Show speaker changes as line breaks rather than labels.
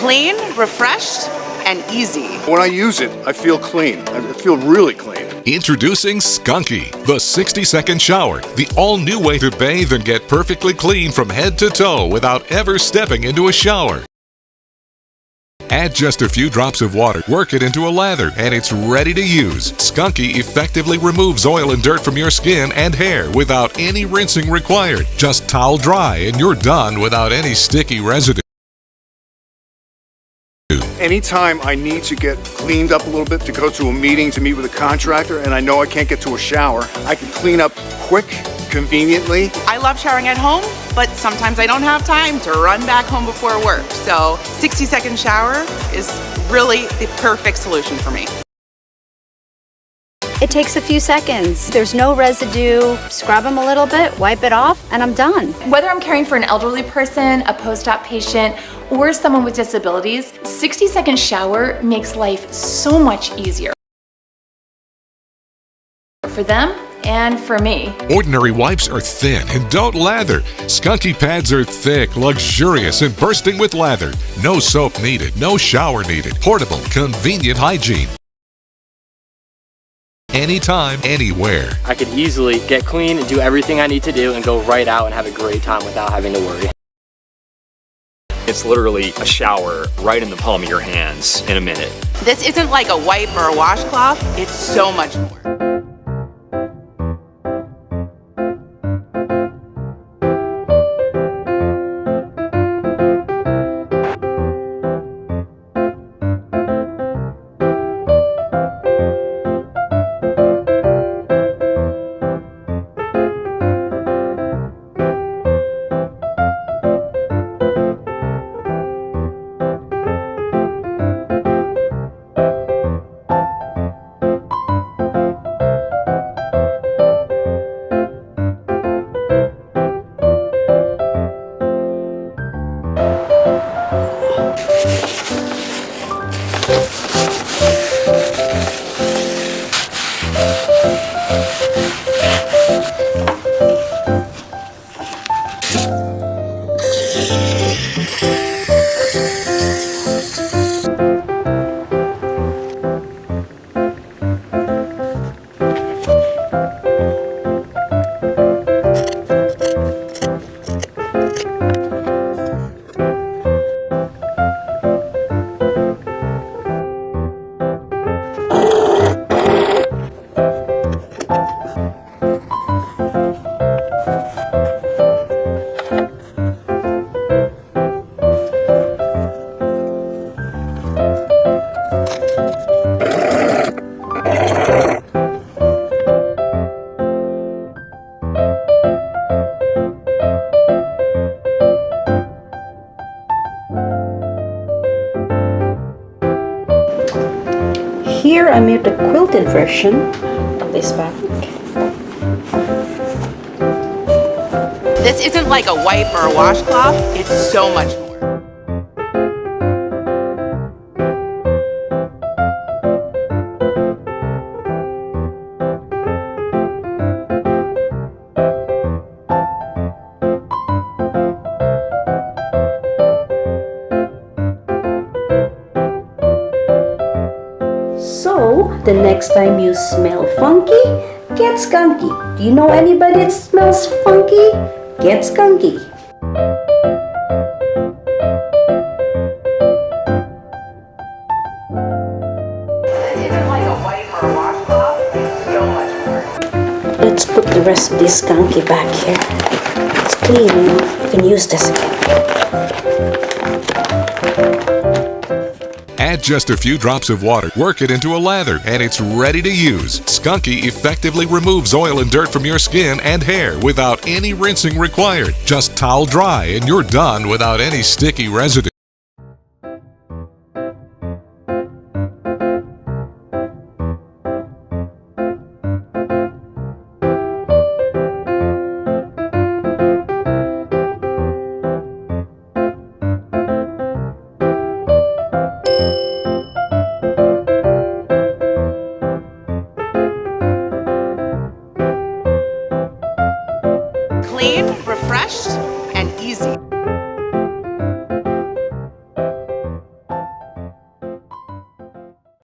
Clean, refreshed, and easy.
When I use it, I feel clean. I feel really clean.
Introducing Skunky, the 60-second shower, the all-new way to bathe and get perfectly clean from head to toe without ever stepping into a shower. Add just a few drops of water, work it into a lather, and it's ready to use. Skunky effectively removes oil and dirt from your skin and hair without any rinsing required. Just towel dry and you're done without any sticky residue.
Anytime I need to get cleaned up a little bit, to go to a meeting, to meet with a contractor, and I know I can't get to a shower, I can clean up quick, conveniently.
I love showering at home, but sometimes I don't have time to run back home before work. So 60-second shower is really the perfect solution for me.
It takes a few seconds. There's no residue. Scrub them a little bit, wipe it off, and I'm done.
Whether I'm caring for an elderly person, a post-op patient, or someone with disabilities, 60-second shower makes life so much easier for them and for me.
Ordinary wipes are thin and don't lather. Skunky pads are thick, luxurious, and bursting with lather. No soap needed, no shower needed. Portable, convenient hygiene. Anytime, anywhere.
I could easily get clean and do everything I need to do and go right out and have a great time without having to worry.
It's literally a shower right in the palm of your hands in a minute.
This isn't like a wipe or a washcloth, it's so much more.
Here I made the quilted version of this fabric.
This isn't like a wipe or a washcloth, it's so much more.
So, the next time you smell funky, get skunky. Do you know anybody that smells funky? Get skunky.
This isn't like a wipe or a washcloth, it's so much more.
Let's put the rest of this skunky back here. It's clean, you can use this again.
Add just a few drops of water, work it into a lather, and it's ready to use. Skunky effectively removes oil and dirt from your skin and hair without any rinsing required. Just towel dry and you're done without any sticky residue.